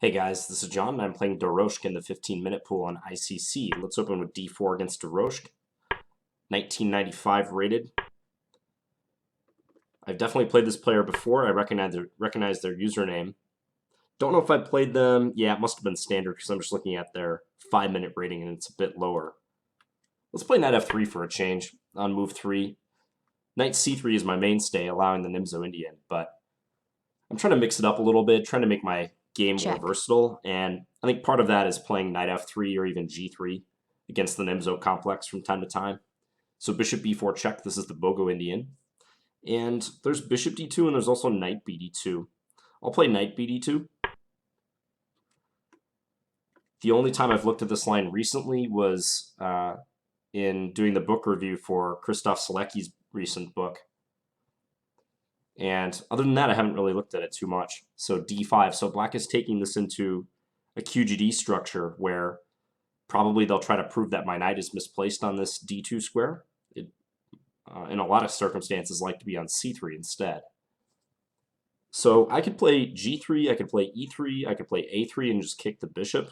Hey guys, this is John, and I'm playing DOROSK in the 15-minute pool on ICC. Let's open with D4 against DOROSK. 1995 rated. I've definitely played this player before. I recognize their username. Don't know if I played them. Yeah, it must have been standard because I'm just looking at their 5-minute rating and it's a bit lower. Let's play knight f3 for a change on move 3. Knight c3 is my mainstay, allowing the Bogo-Indian, but I'm trying to mix it up a little bit, trying to make my game more versatile, and I think part of that is playing knight f3 or even g3 against the Nimzo complex from time to time. So bishop b4 check, this is the Bogo-Indian. And there's bishop d2 and there's also knight bd2. I'll play knight bd2. The only time I've looked at this line recently was in doing the book review for Krzysztof Sielecki's recent book. And other than that, I haven't really looked at it too much. So d5. So black is taking this into a QGD structure where probably they'll try to prove that my knight is misplaced on this d2 square. It, in a lot of circumstances, like to be on c3 instead. So I could play g3, I could play e3, I could play a3 and just kick the bishop.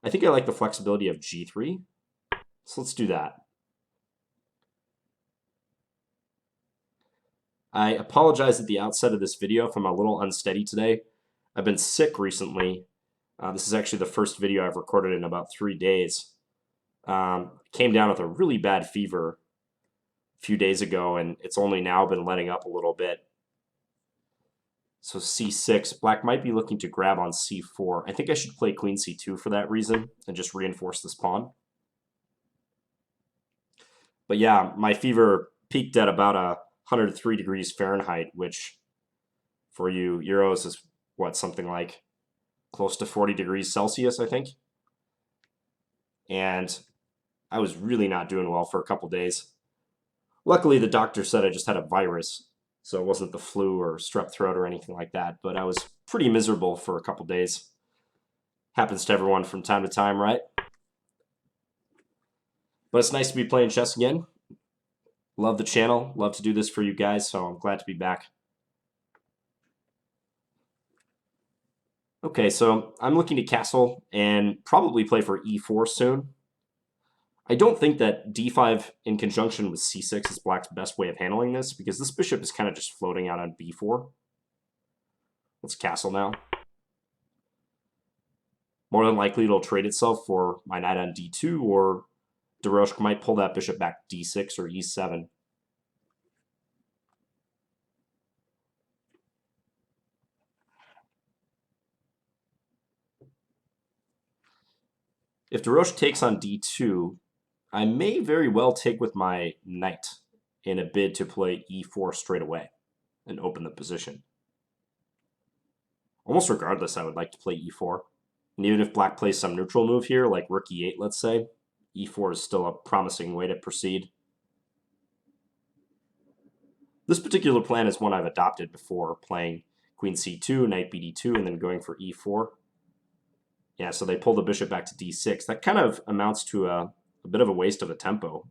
I think I like the flexibility of g3. So let's do that. I apologize at the outset of this video if I'm a little unsteady today. I've been sick recently. This is actually the first video I've recorded in about 3 days. Came down with a really bad fever a few days ago, and it's only now been letting up a little bit. So c6, black might be looking to grab on c4. I think I should play queen c2 for that reason and just reinforce this pawn. But yeah, my fever peaked at about 103 degrees Fahrenheit, which for you Euros is what, something like close to 40 degrees Celsius, I think. And I was really not doing well for a couple days. Luckily, the doctor said I just had a virus, so it wasn't the flu or strep throat or anything like that, but I was pretty miserable for a couple days. Happens to everyone from time to time, right? But it's nice to be playing chess again. Love the channel, love to do this for you guys, so I'm glad to be back. Okay, so I'm looking to castle and probably play for e4 soon. I don't think that d5 in conjunction with c6 is black's best way of handling this, because this bishop is kind of just floating out on b4. Let's castle now. More than likely it'll trade itself for my knight on d2, or DOROSK might pull that bishop back to d6 or e7. If DOROSK takes on d2, I may very well take with my knight in a bid to play e4 straight away and open the position. Almost regardless, I would like to play e4. And even if black plays some neutral move here, like rook e8, let's say, e4 is still a promising way to proceed. This particular plan is one I've adopted before, playing queen c2, knight bd2, and then going for e4. Yeah, so they pull the bishop back to d6. That kind of amounts to a bit of a waste of a tempo,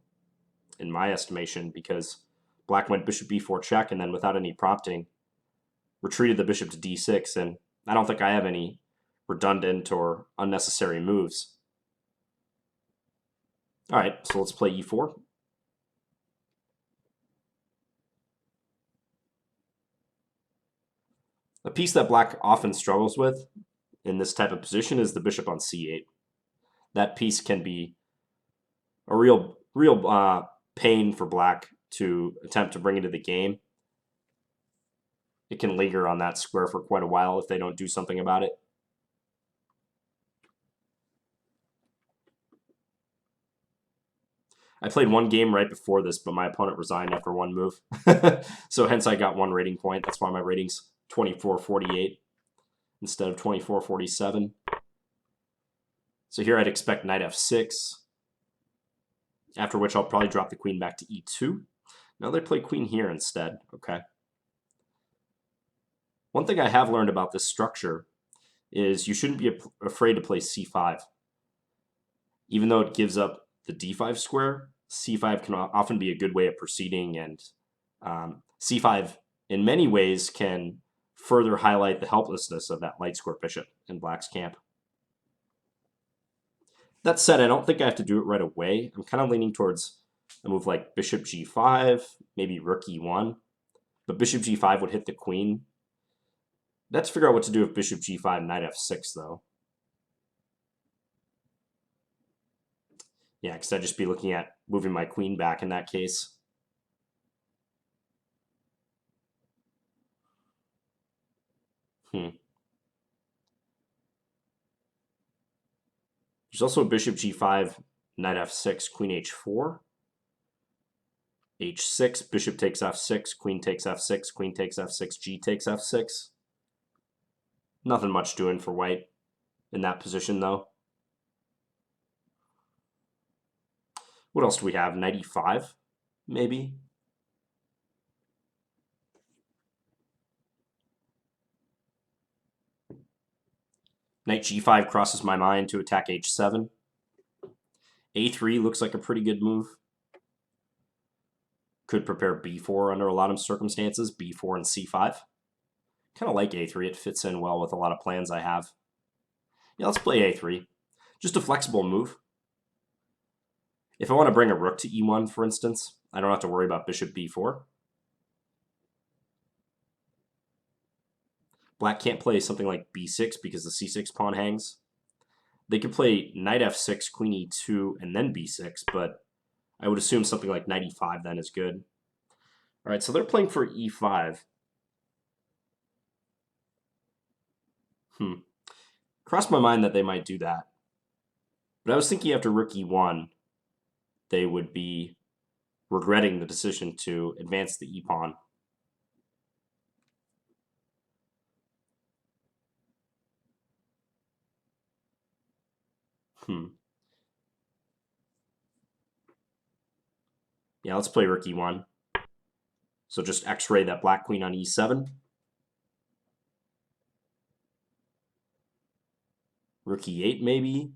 in my estimation, because black went bishop b4 check, and then without any prompting, retreated the bishop to d6, and I don't think I have any redundant or unnecessary moves. All right, so let's play e4. A piece that black often struggles with in this type of position is the bishop on c8. That piece can be a real pain for black to attempt to bring into the game. It can linger on that square for quite a while if they don't do something about it. I played one game right before this, but my opponent resigned after one move. So hence I got 1 rating point. That's why my rating's 24-48 instead of 24-47. So here I'd expect knight f6, after which I'll probably drop the queen back to e2. Now they play queen here instead, okay? One thing I have learned about this structure is you shouldn't be afraid to play c5. Even though it gives up the d5 square, c5 can often be a good way of proceeding, and c5 in many ways can further highlight the helplessness of that light square bishop in black's camp. That said, I don't think I have to do it right away. I'm kind of leaning towards a move like bishop g5, maybe rook e1. But bishop g5 would hit the queen. Let's figure out what to do with bishop g5, knight f6, though. Yeah, because I'd just be looking at moving my queen back in that case. There's also a bishop g5, knight f6, queen h4. h6, bishop takes f6, queen takes f6, queen takes f6, g takes f6. Nothing much doing for white in that position, though. What else do we have? Knight e5, maybe? Knight g5 crosses my mind to attack h7. a3 looks like a pretty good move. Could prepare b4 under a lot of circumstances, b4 and c5. Kind of like a3, it fits in well with a lot of plans I have. Yeah, let's play a3. Just a flexible move. If I want to bring a rook to e1, for instance, I don't have to worry about bishop b4. Black can't play something like b6 because the c6 pawn hangs. They could play knight f6, queen e2, and then b6, but I would assume something like knight e5 then is good. All right, so they're playing for e5. Crossed my mind that they might do that. But I was thinking after rook e1, they would be regretting the decision to advance the e-pawn. Yeah, let's play rook e1. So just x-ray that black queen on e7. Rook e8 maybe.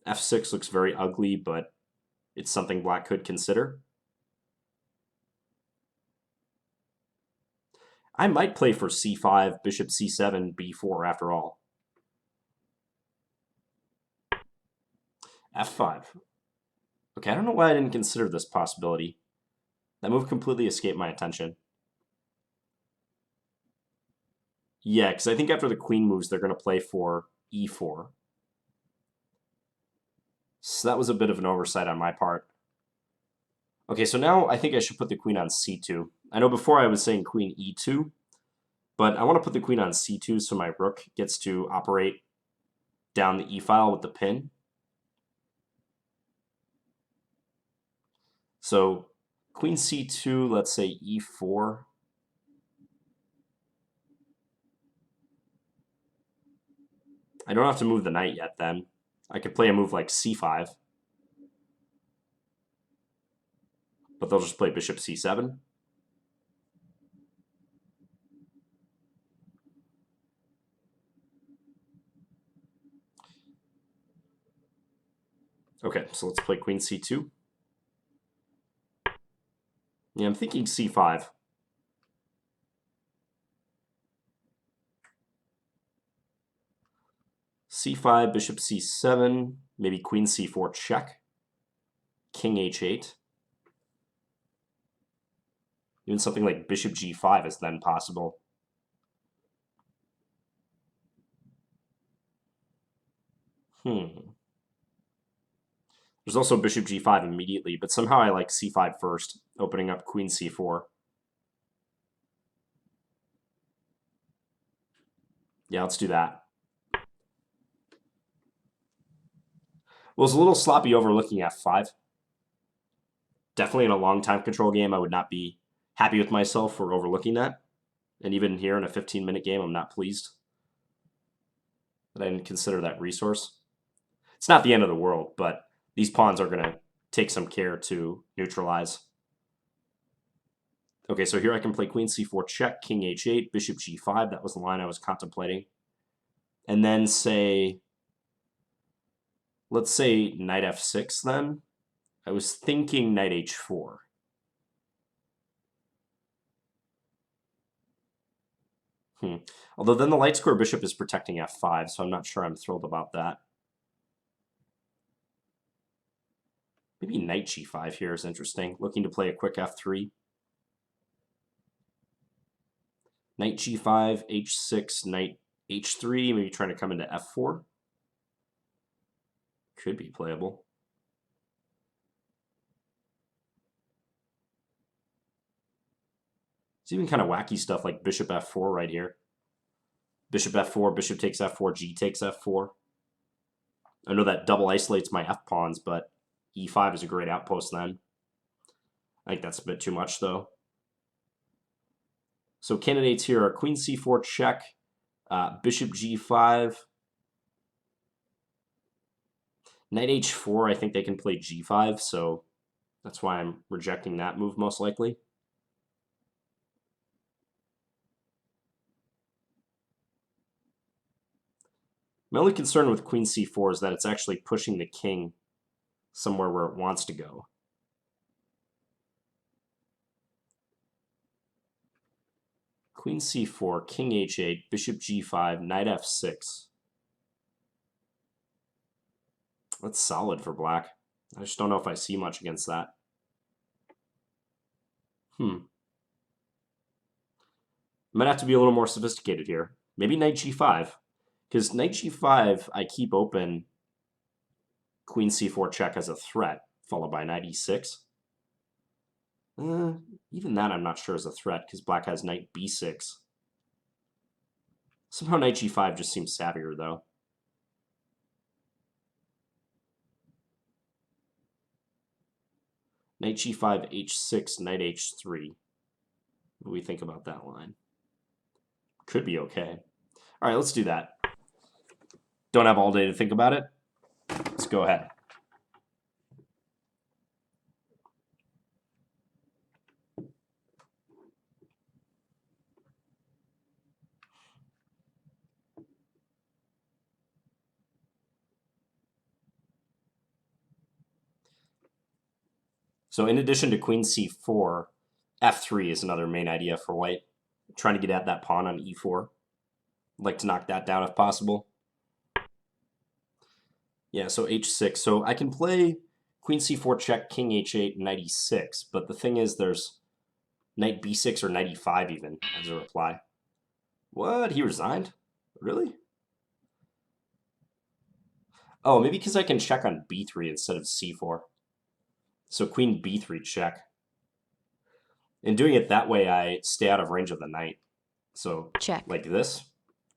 f6 looks very ugly, but it's something black could consider. I might play for c5, bishop c7, b4 after all. f5. Okay, I don't know why I didn't consider this possibility. That move completely escaped my attention. Yeah, because I think after the queen moves, they're going to play for e4. So that was a bit of an oversight on my part. Okay, so now I think I should put the queen on c2. I know before I was saying queen e2, but I want to put the queen on c2 so my rook gets to operate down the e-file with the pin. So queen c2, let's say e4. I don't have to move the knight yet then. I could play a move like c5. But they'll just play bishop c7. Okay, so let's play queen c2. Yeah, I'm thinking c5. c5, bishop c7, maybe queen c4 check. King h8. Even something like bishop g5 is then possible. There's also bishop g5 immediately, but somehow I like c5 first, opening up queen c4. Yeah, let's do that. Well, it's a little sloppy overlooking f5. Definitely in a long time control game, I would not be happy with myself for overlooking that. And even here in a 15-minute game, I'm not pleased that I didn't consider that resource. It's not the end of the world, but these pawns are going to take some care to neutralize. Okay, so here I can play queen c4 check, king h8, bishop g5. That was the line I was contemplating. And then say, let's say knight f6 then. I was thinking knight h4. Although then the light square bishop is protecting f5, so I'm not sure I'm thrilled about that. Maybe knight g5 here is interesting. Looking to play a quick f3. Knight g5, h6, knight h3, maybe trying to come into f4. Could be playable. It's even kind of wacky stuff like bishop f4 right here. Bishop f4, bishop takes f4, g takes f4. I know that double isolates my f-pawns, but e5 is a great outpost then. I think that's a bit too much, though. So candidates here are queen c4 check, bishop g5, knight h4. I think they can play g5, so that's why I'm rejecting that move most likely. My only concern with queen c4 is that it's actually pushing the king somewhere where it wants to go. Queen c4, king h8, bishop g5, knight f6. That's solid for black. I just don't know if I see much against that. Might have to be a little more sophisticated here. Maybe knight g5. Because knight g5, I keep open queen c4 check as a threat, followed by knight e6. Even that I'm not sure is a threat, because black has knight b6. Somehow knight g5 just seems savvier, though. Knight g5, h6, knight h3. What do we think about that line? Could be okay. All right, let's do that. Don't have all day to think about it. Let's go ahead. So in addition to queen c4, f3 is another main idea for white. Trying to get at that pawn on e4. I'd like to knock that down if possible. Yeah, so h6. So I can play queen c4 check, king h8, knight e6. But the thing is there's knight b6 or knight e5 even as a reply. What? He resigned? Really? Oh, maybe because I can check on b3 instead of c4. So queen b3 check. In doing it that way, I stay out of range of the knight. So check. Like this,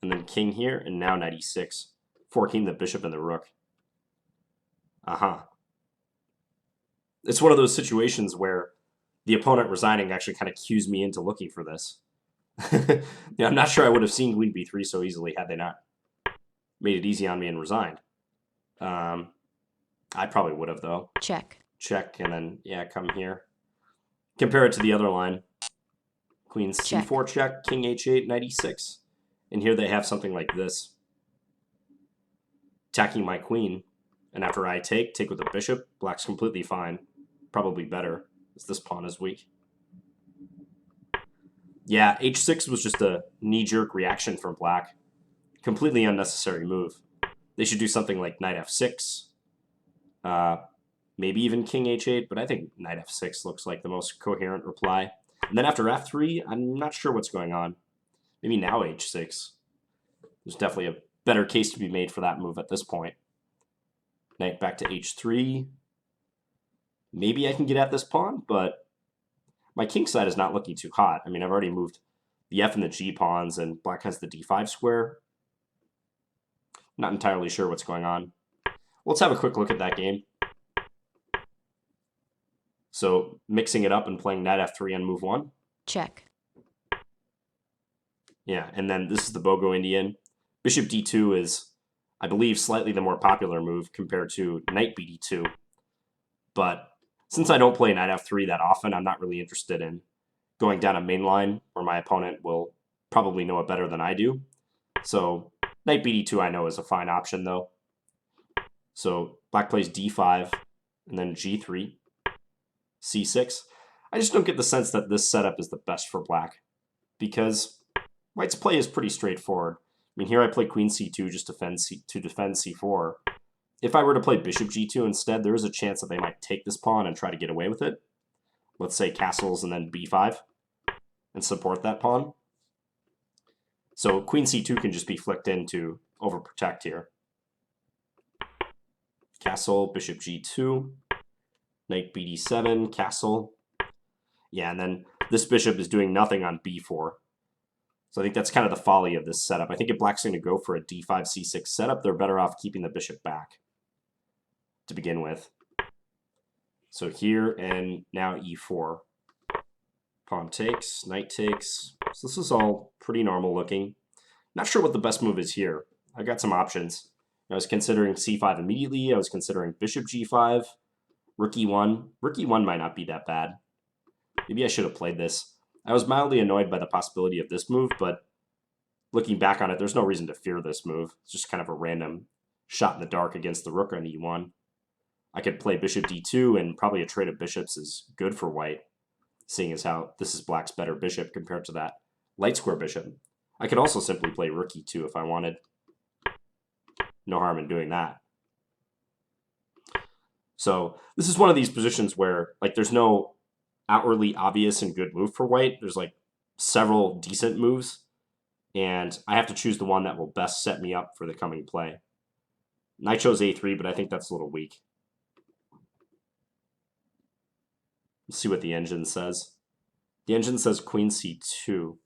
and then king here, and now knight e6, forking the bishop and the rook. It's one of those situations where the opponent resigning actually kind of cues me into looking for this. Yeah, I'm not sure I would have seen queen b3 so easily had they not made it easy on me and resigned. I probably would have, though. Check. Check, and then, yeah, come here. Compare it to the other line. Queen c4 check, king h8, knight e6. And here they have something like this. Attacking my queen. And after I take with the bishop, black's completely fine. Probably better, as this pawn is weak. Yeah, h6 was just a knee-jerk reaction from black. Completely unnecessary move. They should do something like knight f6. Maybe even king h8, but I think knight f6 looks like the most coherent reply. And then after f3, I'm not sure what's going on. Maybe now h6. There's definitely a better case to be made for that move at this point. Knight back to h3. Maybe I can get at this pawn, but my king side is not looking too hot. I mean, I've already moved the f and the g pawns, and black has the d5 square. Not entirely sure what's going on. Let's have a quick look at that game. So mixing it up and playing knight f3 on move 1. Check. Yeah, and then this is the Bogo-Indian. Bishop d2 is, I believe, slightly the more popular move compared to knight bd2. But since I don't play knight f3 that often, I'm not really interested in going down a main line where my opponent will probably know it better than I do. So knight bd2 I know is a fine option, though. So black plays d5, and then g3, c6. I just don't get the sense that this setup is the best for black, because White's play is pretty straightforward. I mean, here I play queen c2 just to defend c4. If I were to play bishop g2 instead, there is a chance that they might take this pawn and try to get away with it. Let's say castles and then b5 and support that pawn. So queen c2 can just be flicked in to overprotect here. Castle, bishop g2, knight bd7, castle. Yeah, and then this bishop is doing nothing on b4. So I think that's kind of the folly of this setup. I think if black's going to go for a d5, c6 setup, they're better off keeping the bishop back to begin with. So here and now e4. Pawn takes, knight takes. So this is all pretty normal looking. Not sure what the best move is here. I've got some options. I was considering c5 immediately. I was considering bishop g5, rook e1. Rook e1 might not be that bad. Maybe I should have played this. I was mildly annoyed by the possibility of this move, but looking back on it, there's no reason to fear this move. It's just kind of a random shot in the dark against the rook on e1. I could play bishop d2, and probably a trade of bishops is good for white, seeing as how this is black's better bishop compared to that light square bishop. I could also simply play rook e2 if I wanted. No harm in doing that. So this is one of these positions where like there's no outwardly obvious and good move for white. There's like several decent moves, and I have to choose the one that will best set me up for the coming play. And I chose a3, but I think that's a little weak. Let's see what the engine says. The engine says queen c2.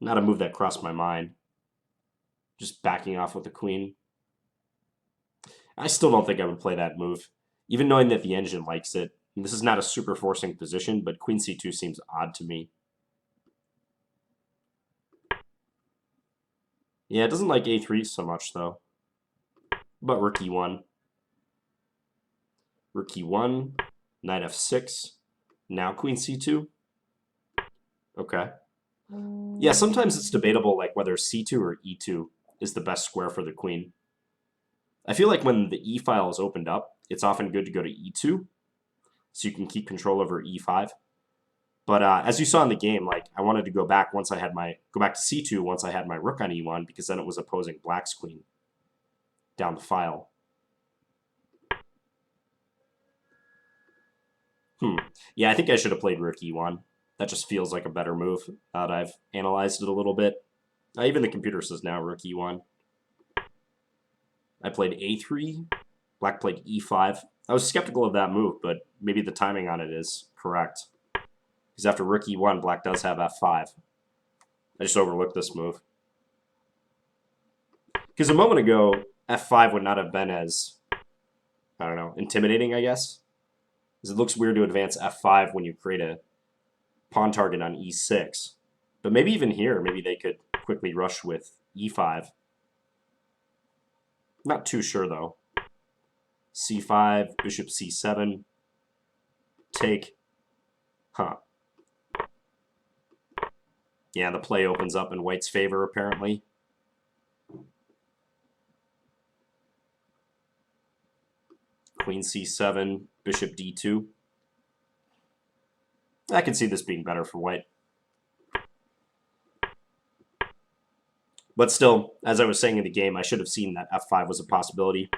Not a move that crossed my mind. Just backing off with the queen. I still don't think I would play that move, even knowing that the engine likes it. And this is not a super forcing position, but queen c2 seems odd to me. Yeah, it doesn't like a3 so much, though. But rook e1. Rook e1, knight f6. Now queen c2. Okay. Yeah, sometimes it's debatable like whether c2 or e2 is the best square for the queen. I feel like when the e file is opened up, it's often good to go to e2, so you can keep control over e5. But as you saw in the game, like I wanted to go back to c2 once I had my rook on e1, because then it was opposing black's queen down the file. Yeah, I think I should have played rook e1. That just feels like a better move now that I've analyzed it a little bit. Even the computer says now rook e1. I played a3. Black played e5. I was skeptical of that move, but maybe the timing on it is correct. Because after rook e1, black does have f5. I just overlooked this move. Because a moment ago, f5 would not have been as, I don't know, intimidating, I guess. Because it looks weird to advance f5 when you create a pawn target on e6. But maybe even here, maybe they could quickly rush with e5. Not too sure, though. c5, bishop c7, take. Huh. Yeah, the play opens up in white's favor, apparently. Queen c7, bishop d2. I can see this being better for white. But still, as I was saying in the game, I should have seen that f5 was a possibility.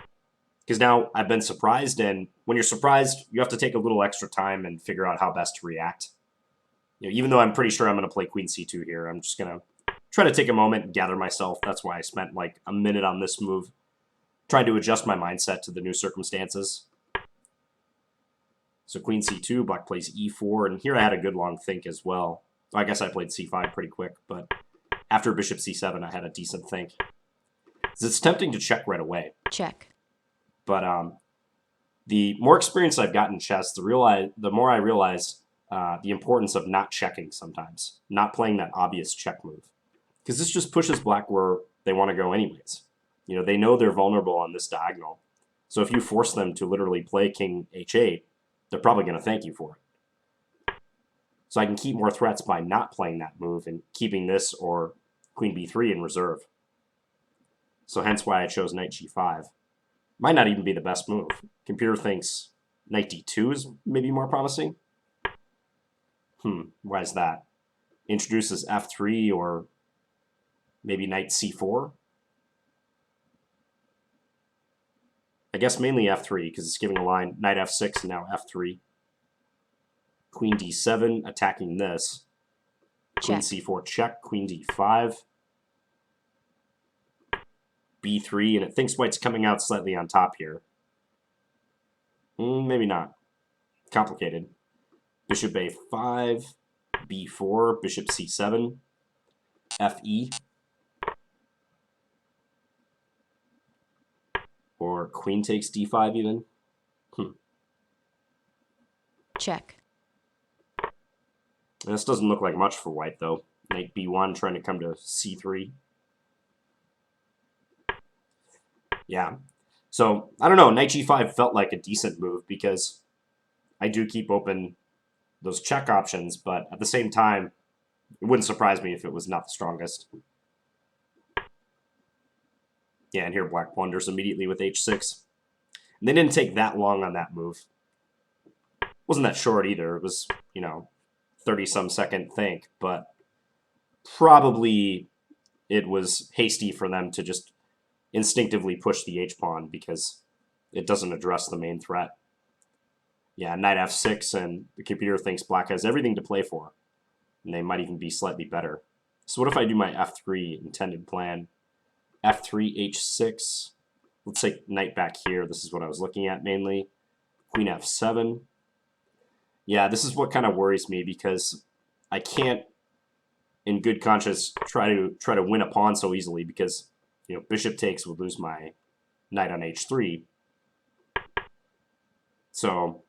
Because now I've been surprised, and when you're surprised, you have to take a little extra time and figure out how best to react. You know, even though I'm pretty sure I'm going to play queen c2 here, I'm just going to try to take a moment and gather myself. That's why I spent like a minute on this move, trying to adjust my mindset to the new circumstances. So queen c2, black plays e4, and here I had a good long think as well. I guess I played c5 pretty quick, but after bishop c7, I had a decent think. It's tempting to check right away. Check. But the more experience I've gotten in chess, the more I realize the importance of not checking sometimes, not playing that obvious check move. Because this just pushes black where they want to go anyways. You know, they know they're vulnerable on this diagonal. So if you force them to literally play king h8, they're probably going to thank you for it. So I can keep more threats by not playing that move and keeping this or queen b3 in reserve. So hence why I chose knight g5. Might not even be the best move. Computer thinks knight d2 is maybe more promising. Why is that? Introduces f3 or Maybe knight c4. I guess mainly f3 because it's giving a line knight f6 and now f3. Queen d7 attacking this. Queen c4 check. Queen d5. b3, and it thinks white's coming out slightly on top here. Maybe not. Complicated. Bishop a5, b4, bishop c7, fe. Or queen takes d5 even. Check. And this doesn't look like much for white, though. Knight b1 trying to come to c3. Yeah. So, I don't know. Knight g5 felt like a decent move because I do keep open those check options, but at the same time, it wouldn't surprise me if it was not the strongest. Yeah, and here black blunders immediately with h6. And they didn't take that long on that move. Wasn't that short either. It was, 30-some second think, but probably it was hasty for them to just instinctively push the h-pawn because it doesn't address the main threat. Yeah, knight f6, and the computer thinks black has everything to play for, and they might even be slightly better. So what if I do my f3 intended plan? f3, h6. Let's say knight back here. This is what I was looking at mainly. Queen f7. Yeah, this is what kind of worries me because I can't, in good conscience, try to win a pawn so easily because bishop takes would lose my knight on h3. So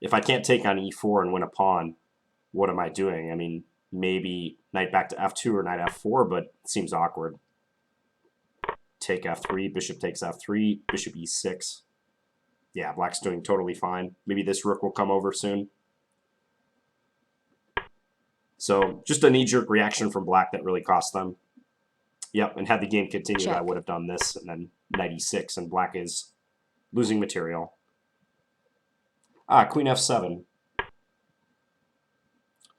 if I can't take on e4 and win a pawn, what am I doing? I mean, maybe knight back to f2 or knight f4, but it seems awkward. Take f3, bishop takes f3, bishop e6. Yeah, black's doing totally fine. Maybe this rook will come over soon. So just a knee-jerk reaction from black that really cost them. Yep, and had the game continued, Check. I would have done this, and then knight e6, and black is losing material. Queen f7.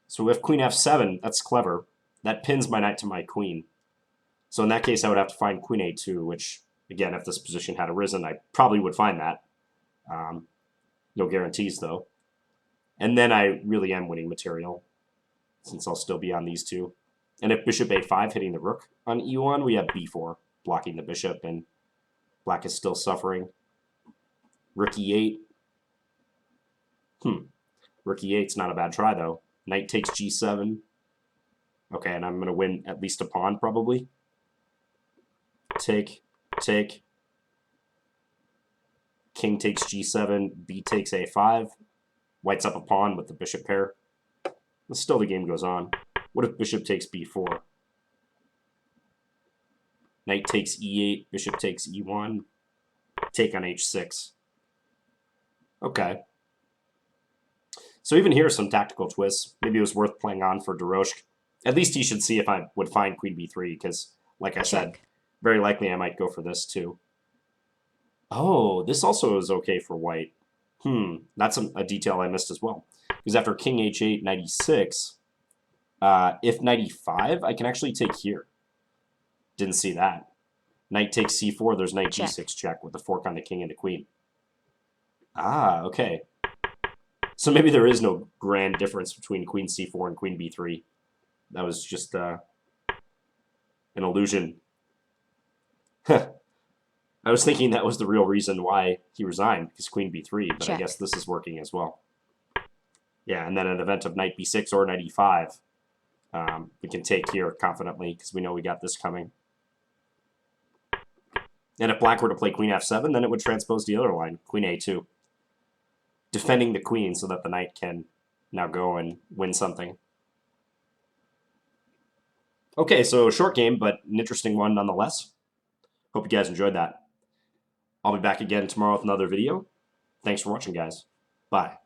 So if queen f7, that's clever. That pins my knight to my queen. So in that case, I would have to find queen a2, which, again, if this position had arisen, I probably would find that. No guarantees, though. And then I really am winning material, since I'll still be on these two. And if bishop a5 hitting the rook on e1, we have b4 blocking the bishop, and black is still suffering. Rook e8. Rook e8's not a bad try, though. Knight takes g7. Okay, and I'm going to win at least a pawn, probably. Take. King takes g7, b takes a5. White's up a pawn with the bishop pair. But still the game goes on. What if bishop takes b4? Knight takes e8, bishop takes e1. Take on h6. Okay. So even here are some tactical twists. Maybe it was worth playing on for DOROSK. At least he should see if I would find queen b3, because, like I said, very likely I might go for this too. Oh, this also is okay for white. That's a detail I missed as well. Because after king h8, knight e6, if knight e5, I can actually take here. Didn't see that. Knight takes c4, there's knight g6 check with the fork on the king and the queen. Okay. So maybe there is no grand difference between queen c4 and queen b3. That was just an illusion. I was thinking that was the real reason why he resigned, because queen b3, but I guess this is working as well. Yeah, and then in the event of knight b6 or knight e5, we can take here confidently, because we know we got this coming. And if black were to play queen f7, then it would transpose the other line, queen a2. Defending the queen so that the knight can now go and win something. Okay, so short game, but an interesting one nonetheless. Hope you guys enjoyed that. I'll be back again tomorrow with another video. Thanks for watching, guys. Bye.